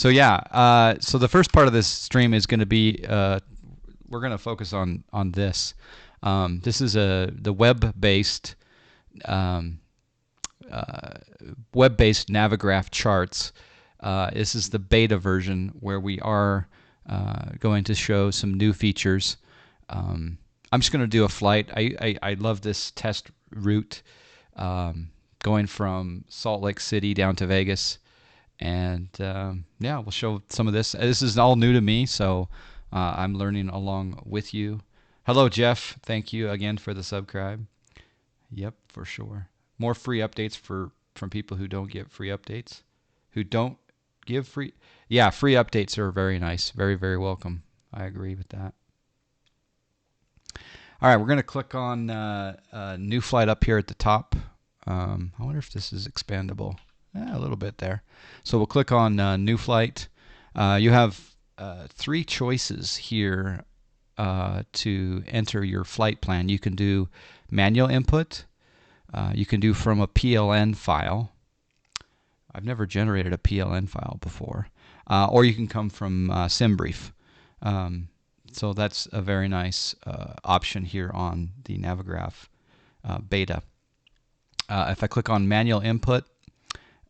So yeah, so the first part of this stream is going to be we're going to focus on this. This is the um, uh, web-based Navigraph charts. This is the beta version where we are going to show some new features. I'm just going to do a flight. I love this test route going from Salt Lake City down to Vegas. And yeah, we'll show some of this. This is all new to me, so I'm learning along with you. Hello, Jeff. Thank you again for the subscribe. Yep, for sure. More free updates from people who don't get free updates, who don't give free. Yeah, free updates are very nice, very very welcome. I agree with that. All right, we're going to click on new flight up here at the top. I wonder if this is expandable. A little bit there. So we'll click on new flight. You have three choices here to enter your flight plan. You can do manual input. You can do from a PLN file. I've never generated a PLN file before. Or you can come from SimBrief. So that's a very nice option here on the Navigraph beta. If I click on manual input,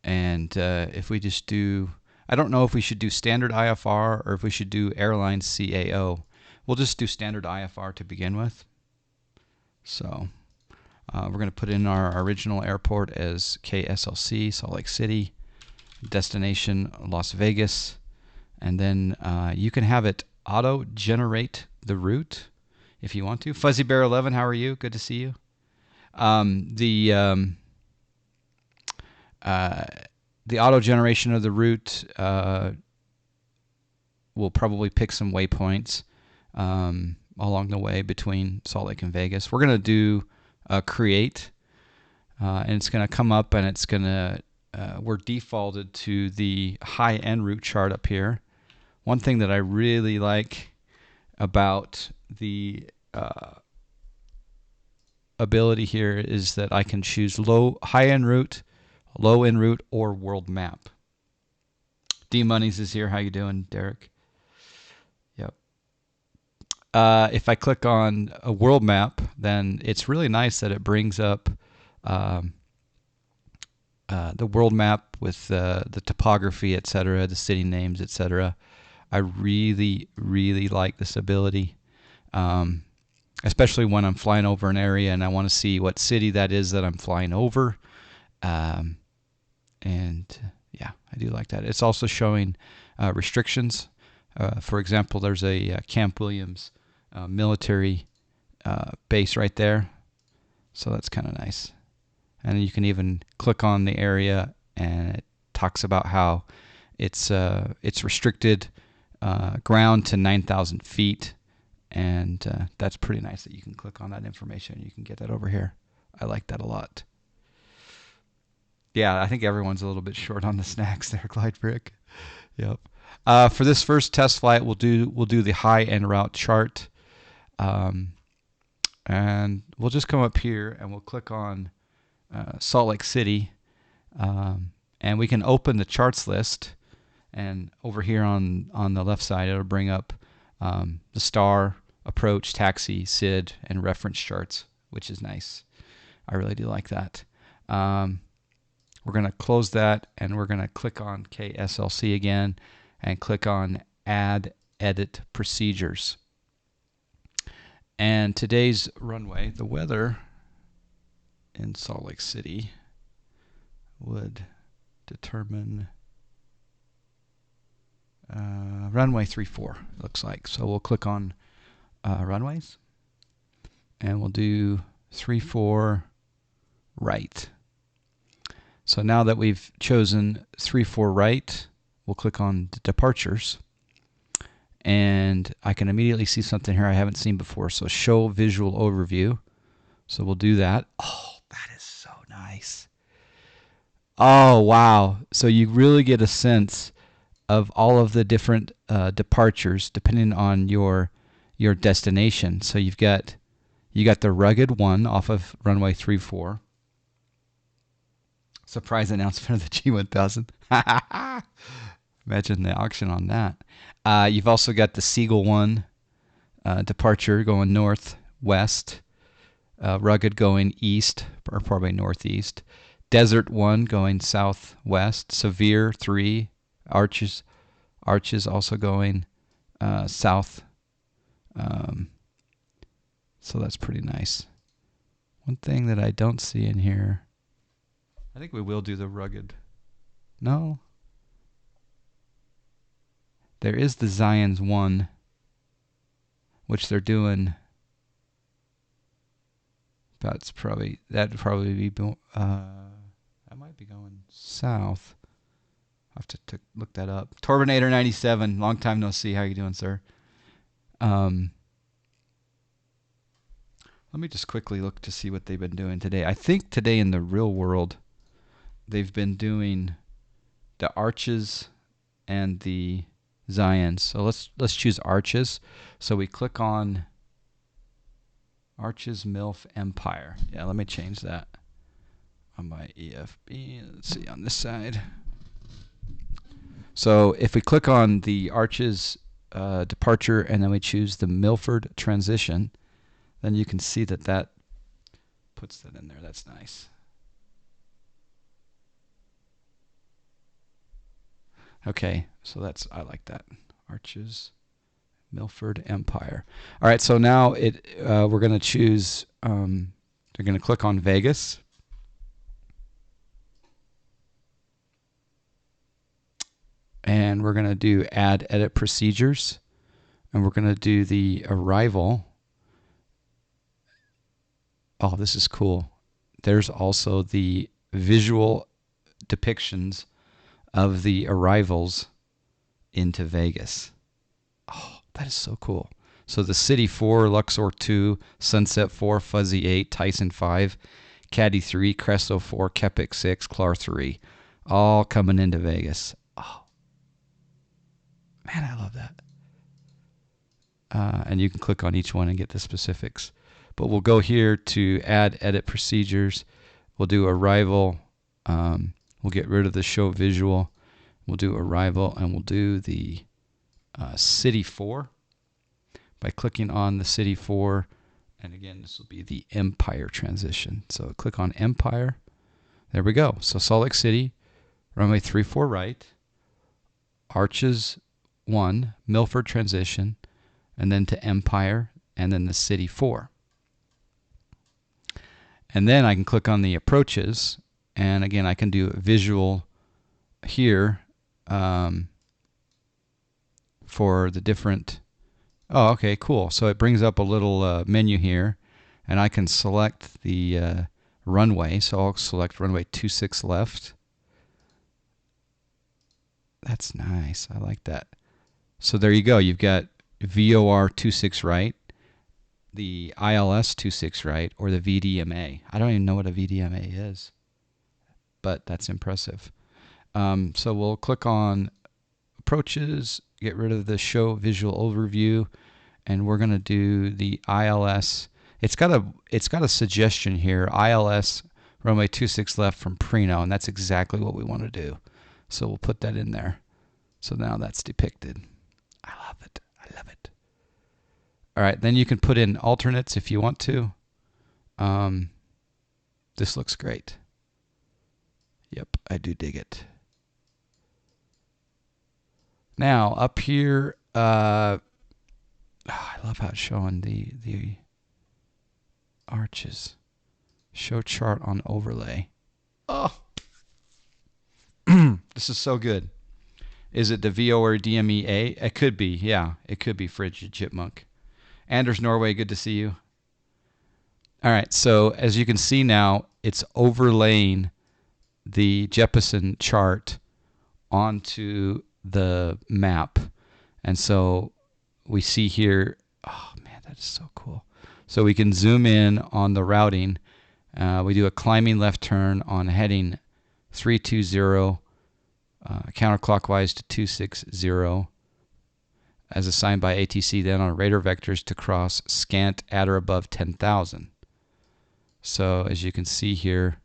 and if we just do, I don't know if we should do standard IFR or if we should do airline CAO. We'll just do standard IFR to begin with. So we're going to put in our original airport as KSLC, Salt Lake City, destination Las Vegas, and then you can have it auto-generate the route if you want to. Fuzzy Bear 11, how are you? Good to see you. The auto generation of the route will probably pick some waypoints along the way between Salt Lake and Vegas. We're going to do create, and it's going to come up, and it's going to we're defaulted to the high-end route chart up here. One thing that I really like about the ability here is that I can choose high-end route, low-end route, or world map. D Monies is here. How you doing, Derek? Yep. If I click on a world map, then it's really nice that it brings up the world map with the topography, etc., the city names, etc. I really, really like this ability, especially when I'm flying over an area and I want to see what city that is that I'm flying over. And yeah, I do like that. It's also showing restrictions. For example, there's a Camp Williams military base right there, so that's kind of nice. And you can even click on the area, and it talks about how it's restricted ground to 9,000 feet, and that's pretty nice that you can click on that information. You can get that over here. I like that a lot. Yeah, I think everyone's a little bit short on the snacks there, Clyde Brick. Yep. For this first test flight, we'll do the high-end route chart, and we'll just come up here and we'll click on Salt Lake City, and we can open the charts list. And over here on the left side, it'll bring up the star, approach, taxi, SID, and reference charts, which is nice. I really do like that. We're going to close that, and we're going to click on KSLC again and click on Add Edit Procedures. And today's runway, the weather in Salt Lake City would determine runway 34, looks like. So we'll click on runways, and we'll do 34 right. So now that we've chosen 34 right, we'll click on the departures, and I can immediately see something here I haven't seen before. So show visual overview. So we'll do that. Oh, that is so nice. Oh, wow. So you really get a sense of all of the different departures depending on your destination. So you got the rugged one off of runway 34. Surprise announcement of the G1000. Imagine the auction on that. You've also got the Seagull 1 departure going northwest, Rugged going east, or probably northeast, Desert 1 going southwest, Severe 3, Arches also going south. So that's pretty nice. One thing that I don't see in here, I think we will do the Rugged. No. There is the Zions 1, which they're doing. That'd probably be that might be going south. I'll have to look that up. Torbinator 97, long time no see. How you doing, sir? Let me just quickly look to see what they've been doing today. I think today in the real world, they've been doing the Arches and the Zions. So let's choose Arches. So we click on Arches MILF Empire. Yeah, let me change that on my EFB. Let's see on this side. So if we click on the Arches departure and then we choose the Milford transition, then you can see that puts that in there. That's nice. Okay, so I like that. Arches, Milford Empire. All right, so now we're going to choose, they're going to click on Vegas. And we're going to do Add Edit Procedures. And we're going to do the arrival. Oh, this is cool. There's also the visual depictions of the arrivals into Vegas. Oh, that is so cool. So the City 4, Luxor 2, Sunset 4, Fuzzy 8, Tyson 5, Caddy 3, Cresto 4, Kepik 6, Clar 3. All coming into Vegas. Oh, man, I love that. And you can click on each one and get the specifics. But we'll go here to Add Edit Procedures. We'll do Arrival. We'll get rid of the Show Visual. We'll do Arrival, and we'll do the City 4 by clicking on the City 4. And again, this will be the Empire transition. So click on Empire. There we go. So Salt Lake City, runway 34 right, Arches 1, Milford transition, and then to Empire, and then the City 4. And then I can click on the approaches, and again, I can do a visual here for the different. Oh, okay, cool. So it brings up a little menu here, and I can select the runway. So I'll select runway 26 left. That's nice. I like that. So there you go. You've got VOR 26 right, the ILS 26 right, or the VDMA. I don't even know what a VDMA is, but that's impressive. So we'll click on approaches, get rid of the show visual overview, and we're going to do the ILS. It's got a suggestion here, ILS runway 26 left from Preno, and that's exactly what we want to do. So we'll put that in there. So now that's depicted. I love it. I love it. All right, then you can put in alternates if you want to. This looks great. Yep, I do dig it. Now up here, I love how it's showing the arches. Show chart on overlay. Oh, this is so good. Is it the VO or DMEA? It could be, yeah. It could be Frigid Chipmunk. Anders Norway, good to see you. All right, so as you can see now, it's overlaying the Jeppesen chart onto the map. And so we see here, oh man, that is so cool. So we can zoom in on the routing. We do a climbing left turn on heading 320, counterclockwise to 260, as assigned by ATC, then on radar vectors to cross scant at or above 10,000. So as you can see here,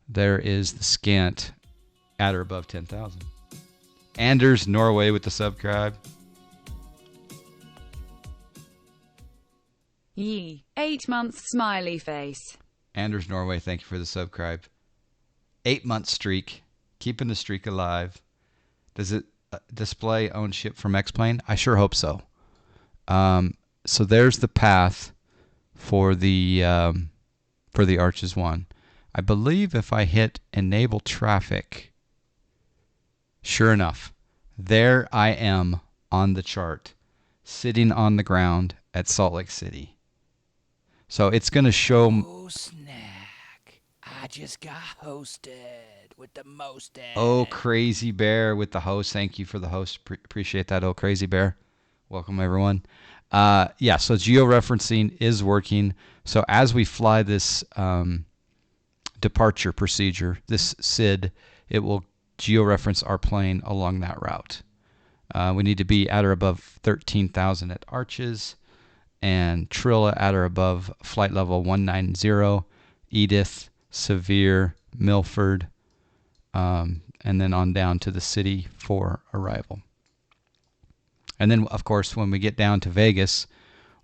there is the scant at or above 10,000. Anders Norway with the subscribe. Yee. 8 months smiley face. Anders Norway, thank you for the subscribe. 8-month streak. Keeping the streak alive. Does it display own ship from X-Plane? I sure hope so. So there's the path for the Arches 1. I believe if I hit enable traffic, sure enough, there I am on the chart, sitting on the ground at Salt Lake City. So it's going to show... Oh, snack. I just got hosted with the mosted. Oh, Crazy Bear with the host. Thank you for the host. Appreciate that, oh, Crazy Bear. Welcome, everyone. Yeah, so georeferencing is working. So as we fly this departure procedure, this SID, it will georeference our plane along that route. We need to be at or above 13,000 at Arches, and Trilla at or above flight level 190, Edith, Sevier, Milford, and then on down to the city for arrival. And then, of course, when we get down to Vegas,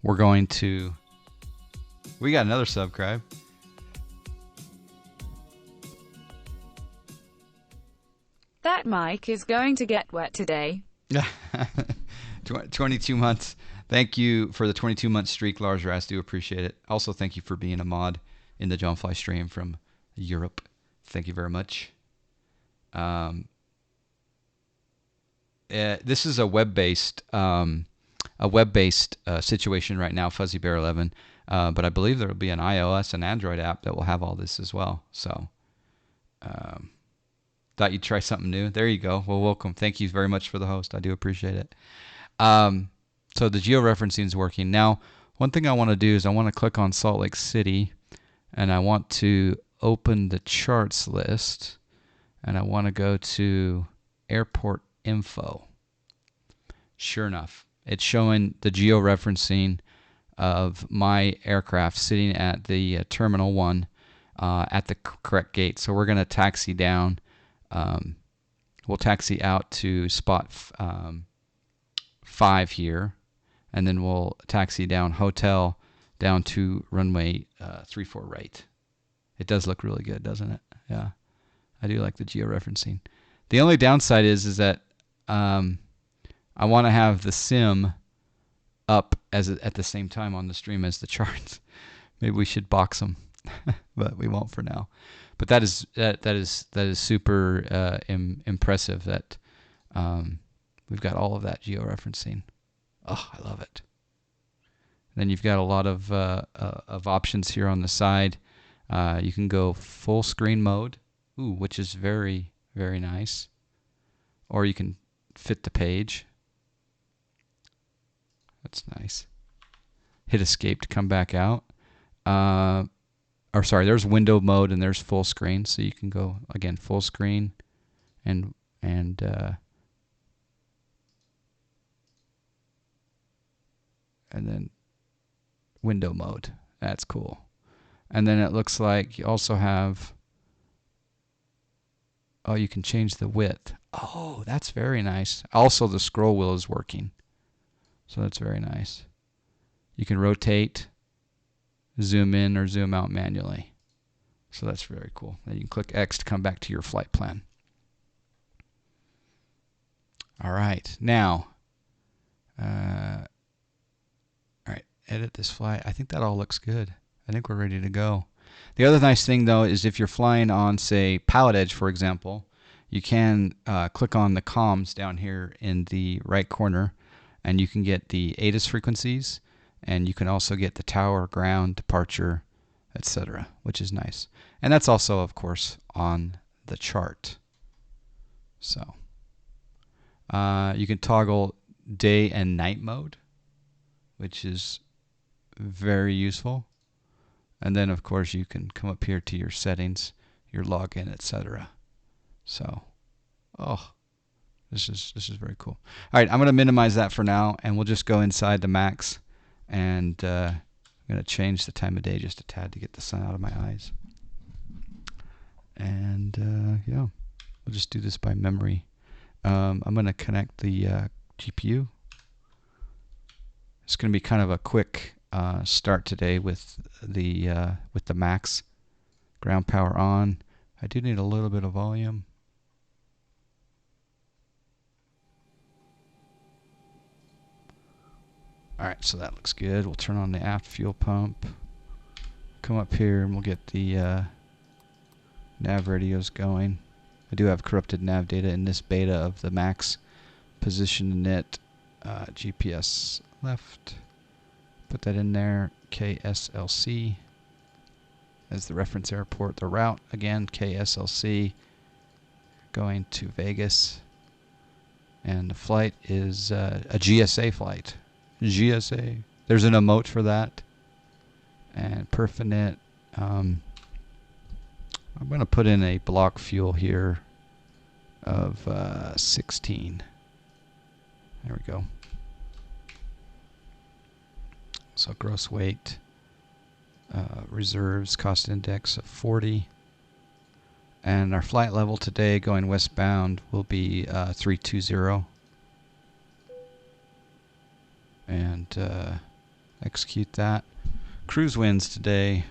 we're going to... We got another subscribe. That mic is going to get wet today. 22 months. Thank you for the 22-month streak, Lars Rast. Do appreciate it. Also, thank you for being a mod in the John Fly stream from Europe. Thank you very much. This is a web-based situation right now, Fuzzy Bear 11. But I believe there will be an iOS and Android app that will have all this as well. So, thought you'd try something new. There you go. Well, welcome. Thank you very much for the host. I do appreciate it. So the georeferencing is working. Now, one thing I want to do is I want to click on Salt Lake City, and I want to open the charts list, and I want to go to airport info. Sure enough, it's showing the georeferencing of my aircraft sitting at the Terminal 1 at the correct gate. So we're going to taxi down. We'll taxi out to spot 5 here, and then we'll taxi down hotel down to runway 34 right. It does look really good, doesn't it? Yeah, I do like the georeferencing. The only downside is that I want to have the sim up at the same time on the stream as the charts. Maybe we should box them, but we won't for now. But that is super impressive that we've got all of that georeferencing. Oh, I love it. And then you've got a lot of options here on the side. You can go full screen mode, which is very, very nice. Or you can fit the page. That's nice. Hit escape to come back out. There's window mode and there's full screen. So you can go, again, full screen and then window mode. That's cool. And then it looks like you also have, you can change the width. Oh, that's very nice. Also, the scroll wheel is working. So that's very nice. You can rotate, zoom in, or zoom out manually. So that's very cool. Then you can click X to come back to your flight plan. All right. Now, all right, edit this flight. I think that all looks good. I think we're ready to go. The other nice thing, though, is if you're flying on, say, Pallet Edge, for example, you can click on the comms down here in the right corner, and you can get the ATIS frequencies, and you can also get the tower, ground, departure, etc., which is nice. And that's also, of course, on the chart. So you can toggle day and night mode, which is very useful. And then, of course, you can come up here to your settings, your login, etc. So, this is very cool. All right, I'm going to minimize that for now, and we'll just go inside the max. And I'm going to change the time of day just a tad to get the sun out of my eyes. And yeah, we'll just do this by memory. I'm going to connect the GPU. It's going to be kind of a quick start today with the max. Ground power on. I do need a little bit of volume. Alright, so that looks good. We'll turn on the aft fuel pump. Come up here and we'll get the nav radios going. I do have corrupted nav data in this beta of the max. Position init, GPS left. Put that in there. KSLC as the reference airport. The route, again, KSLC, going to Vegas. And the flight is a GSA flight. GSA. There's an emote for that. And perfinit. I'm going to put in a block fuel here of 16. There we go. So gross weight, reserves, cost index of 40. And our flight level today going westbound will be 320. And execute that. Cruise winds today.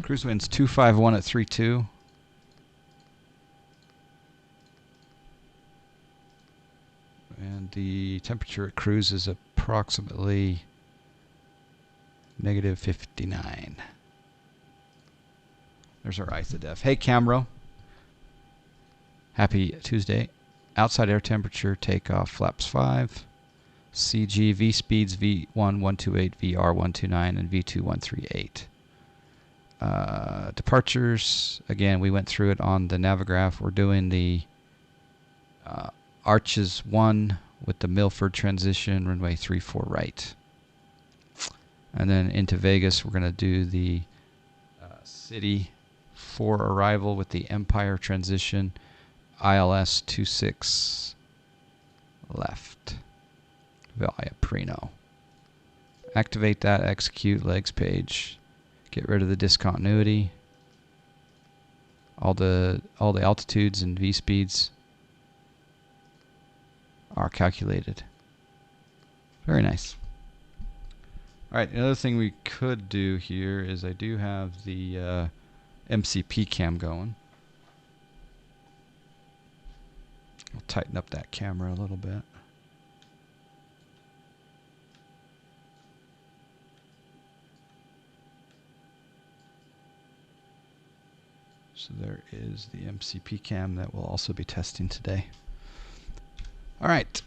Cruise winds 251 at 32. And the temperature at cruise is approximately negative 59. There's our ISODEF. Hey, Camro. Happy Tuesday. Outside air temperature, takeoff, flaps 5. CG, V speeds, V1 128, VR 129, and V2 138. Departures, again, we went through it on the Navigraph. We're doing the Arches 1 with the Milford transition, runway 34 right. And then into Vegas, we're going to do the City 4 arrival with the Empire transition, ILS 26 left via Prino. Activate that, execute legs page. Get rid of the discontinuity. All the altitudes and V speeds are calculated. Very nice. All right, another thing we could do here is I do have the MCP cam going. I'll tighten up that camera a little bit. So there is the MCP cam that we'll also be testing today. All right,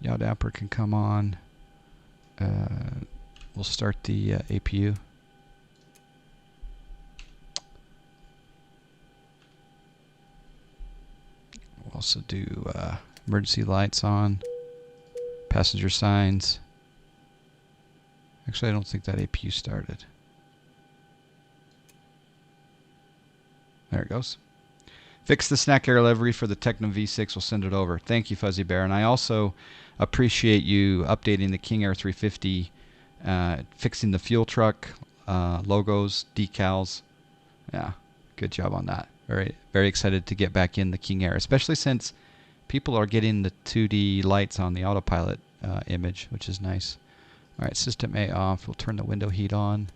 Yowdapper can come on. We'll start the APU. We'll also do emergency lights on, passenger signs. Actually, I don't think that APU started. There it goes. Fix the snack air livery for the Tecna V6. We'll send it over. Thank you, Fuzzy Bear. And I also appreciate you updating the King Air 350, fixing the fuel truck, logos, decals. Yeah, good job on that. Very, very excited to get back in the King Air, especially since people are getting the 2D lights on the autopilot image, which is nice. All right, system A off. We'll turn the window heat on.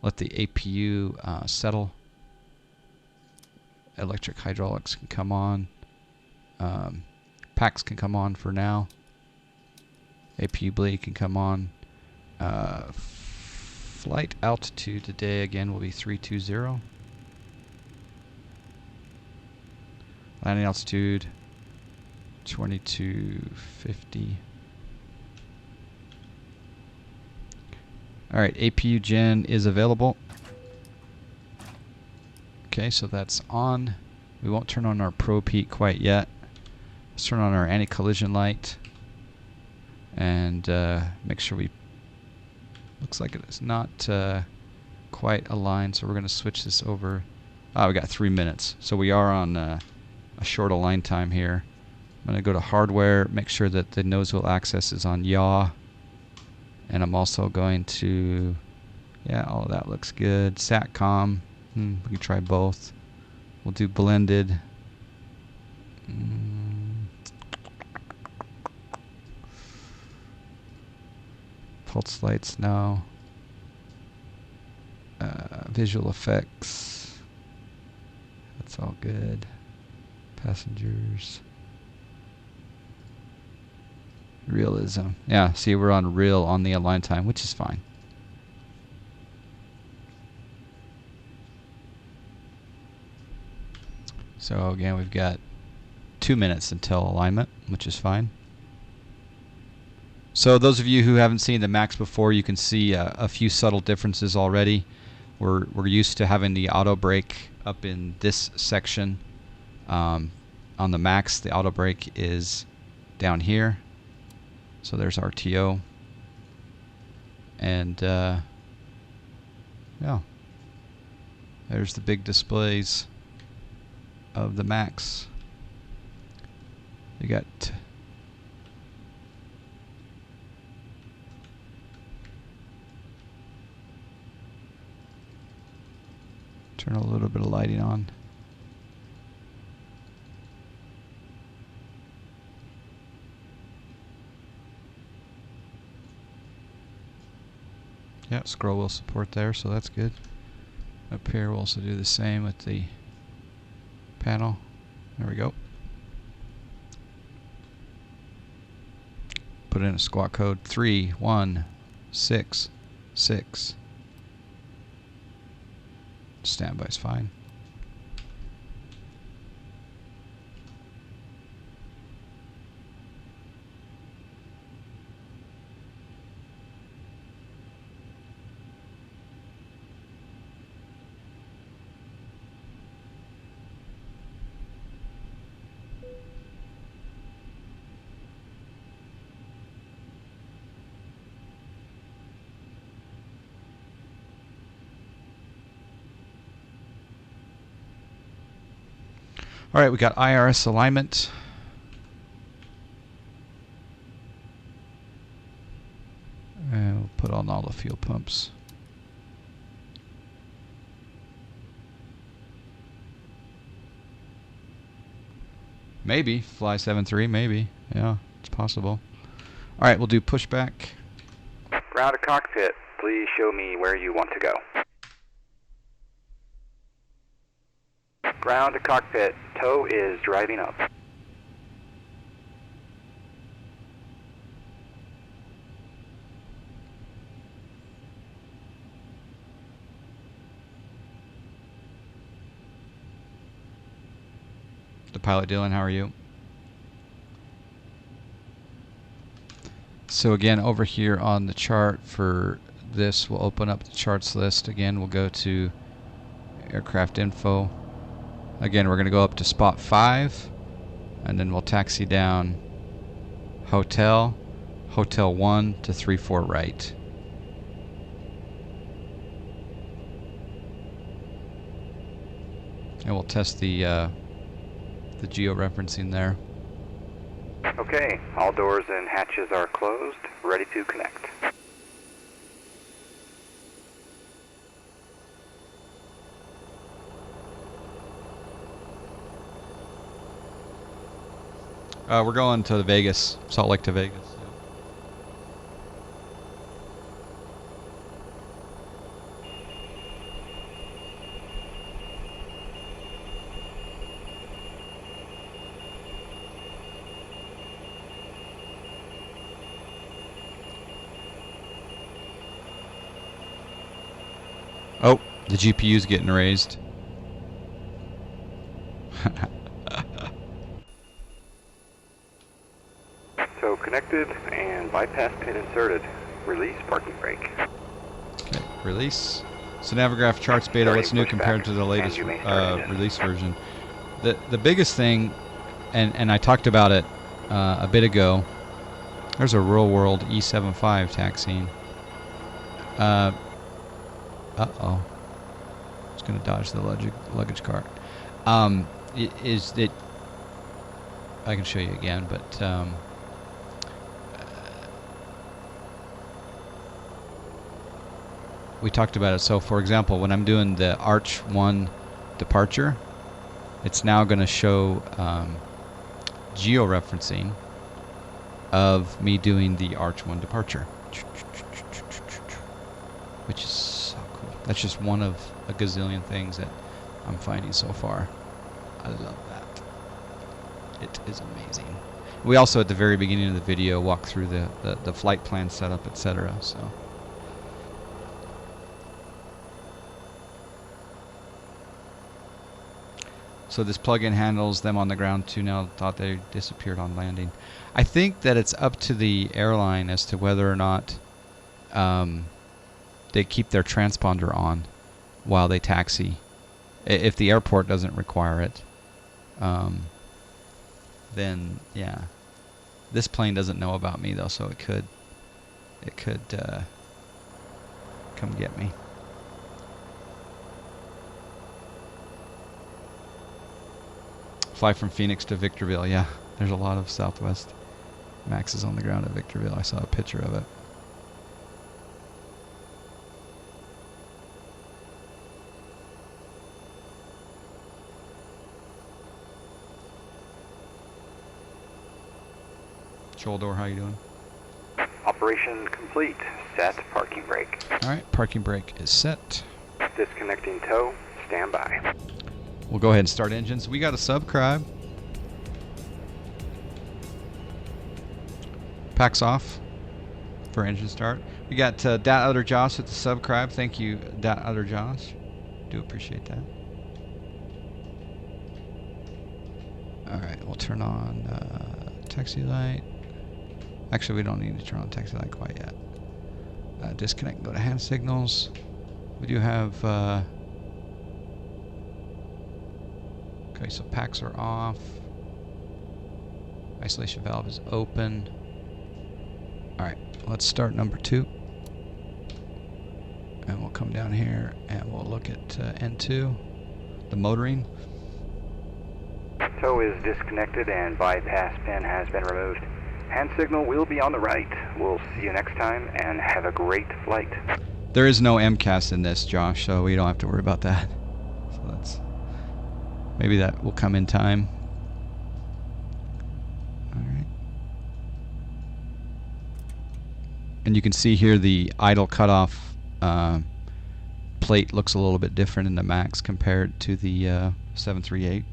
Let the APU settle. Electric hydraulics can come on. Packs can come on for now. APU bleed can come on. Flight altitude today again will be 320. Landing altitude 2250. All right, APU gen is available. Okay, so that's on. We won't turn on our probe heat quite yet. Let's turn on our anti-collision light and make sure we... Looks like it is not quite aligned, so we're going to switch this over. We got 3 minutes, so we are on a short align time here. I'm going to go to hardware, make sure that the nose wheel access is on yaw. And I'm also going to, yeah, all of that looks good. Satcom, we can try both. We'll do blended. Pulse lights, no. Visual effects, that's all good. Passengers. Realism. Yeah, see, we're on real on the align time, which is fine. So again, we've got 2 minutes until alignment, which is fine. So those of you who haven't seen the Macs before, you can see a few subtle differences already. We're used to having the auto brake up in this section. On the Macs, the auto brake is down here. So there's RTO. And yeah, there's the big displays of the Macs. You got turn a little bit of lighting on. Yeah, scroll wheel support there, so that's good. Up here we'll also do the same with the panel. There we go. Put in a squawk code 3166. Standby's fine. All right, we got IRS alignment. And we'll put on all the fuel pumps. Maybe fly 7-3, maybe. Yeah, it's possible. All right, we'll do pushback. Ground to cockpit, please show me where you want to go. Ground to cockpit, tow is driving up. The pilot Dylan, how are you? So again, over here on the chart for this, we'll open up the charts list. Again, we'll go to aircraft info. Again, we're going to go up to spot 5, and then we'll taxi down hotel 1 to 34 right. And we'll test the geo-referencing there. Okay, all doors and hatches are closed, ready to connect. We're going to Vegas, Salt Lake to Vegas. Oh, the GPU's getting raised. So connected and bypass pin inserted. Release parking brake. Okay, release. So Navigraph charts beta, what's new compared to the latest release version? The biggest thing, and I talked about it a bit ago, there's a real world E75 taxiing. Uh-oh. It's going to dodge the luggage cart. Is that... I can show you again, but... we talked about it. So, for example, when I'm doing the Arch 1 departure, it's now going to show georeferencing of me doing the Arch 1 departure, which is so cool. That's just one of a gazillion things that I'm finding so far. I love that. It is amazing. We also, at the very beginning of the video, walk through the flight plan setup, etc. So this plugin handles them on the ground too now. Thought they disappeared on landing. I think that it's up to the airline as to whether or not they keep their transponder on while they taxi. If the airport doesn't require it, then yeah. This plane doesn't know about me though, so it could come get me. Fly from Phoenix to Victorville. Yeah, there's a lot of Southwest Maxes on the ground at Victorville. I saw a picture of it. Shoulder, how you doing? Operation complete. Set parking brake. All right, parking brake is set. Disconnecting tow. Stand by. We'll go ahead and start engines. We got a subscribe. Packs off for engine start. We got Dat Other Josh with the subscribe. Thank you, Dat Other Josh. Do appreciate that. All right, we'll turn on taxi light. Actually, we don't need to turn on taxi light quite yet. Disconnect and go to hand signals. We do have... okay, so packs are off. Isolation valve is open. Alright, let's start number 2. And we'll come down here and we'll look at N2, the motoring. Tow is disconnected and bypass pin has been removed. Hand signal will be on the right. We'll see you next time and have a great flight. There is no MCAS in this, Josh, so we don't have to worry about that. So that's... maybe that will come in time. Alright. And you can see here the idle cutoff plate looks a little bit different in the Max compared to the 738.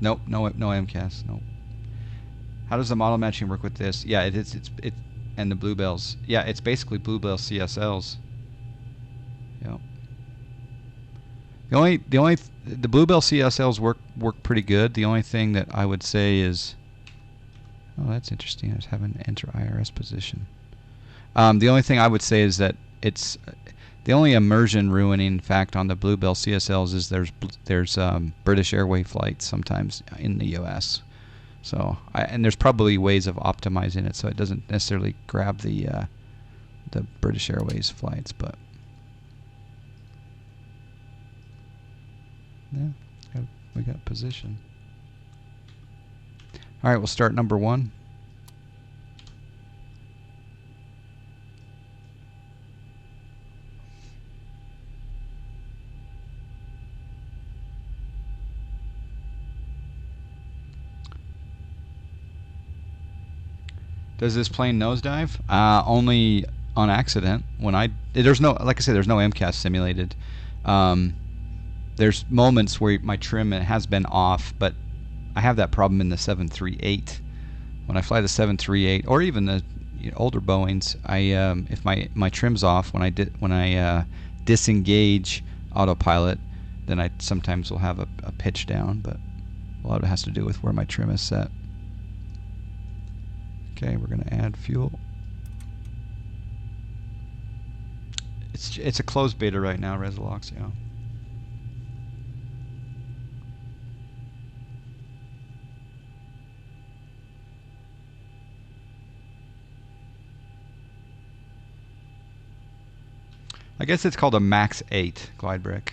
Nope, no MCAS. Nope. How does the model matching work with this? Yeah, it and the Bluebells. Yeah, it's basically Bluebell CSLs. Yep. The Bluebell CSLs work pretty good. The only thing that I would say is, oh, that's interesting. I was having to enter IRS position. The only thing I would say is that it's the only immersion ruining fact on the Bluebell CSLs is there's British Airways flights sometimes in the U.S. So and there's probably ways of optimizing it so it doesn't necessarily grab the British Airways flights, but yeah, we got position. All right, we'll start number 1. Does this plane nosedive? Only on accident. There's no, like I said, there's no MCAS simulated. There's moments where my trim has been off, but I have that problem in the 738. When I fly the 738 or even the older Boeings, if my trim's off when I disengage autopilot, then I sometimes will have a pitch down, but a lot of it has to do with where my trim is set. Okay, we're going to add fuel. It's a closed beta right now, Resolox, yeah. I guess it's called a Max 8 glide brake.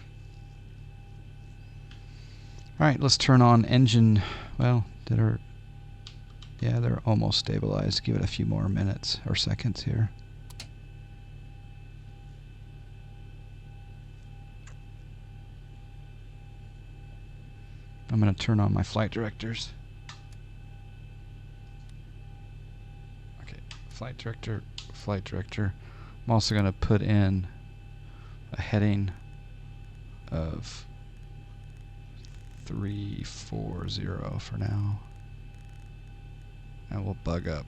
Alright, let's turn on engine. Well, yeah, they're almost stabilized. Give it a few more minutes or seconds here. I'm going to turn on my flight directors. Okay, flight director, flight director. I'm also going to put in a heading of 340 for now. And we'll bug up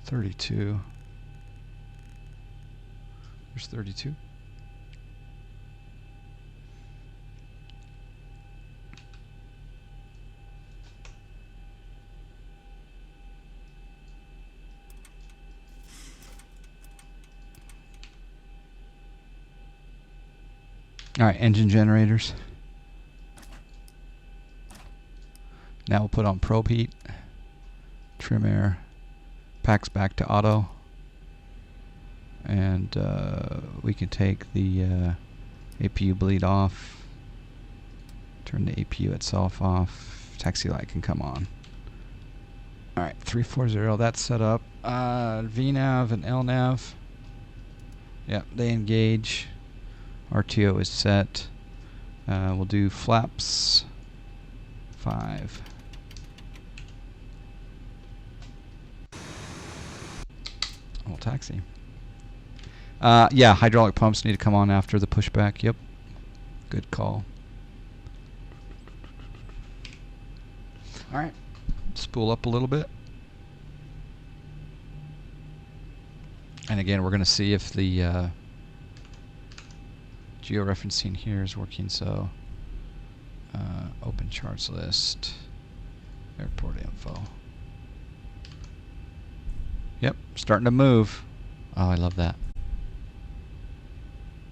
32. There's 32. All right, engine generators. Now we'll put on probe heat, trim air, packs back to auto, and we can take the APU bleed off, turn the APU itself off, taxi light can come on. All right, 340, that's set up. VNav and LNav, yep, they engage. RTO is set. We'll do flaps 5. We'll taxi. Yeah, hydraulic pumps need to come on after the pushback. Yep. Good call. All right. Spool up a little bit. And again, we're going to see if the georeferencing here is working. So open charts list, airport info. Yep, starting to move. Oh, I love that.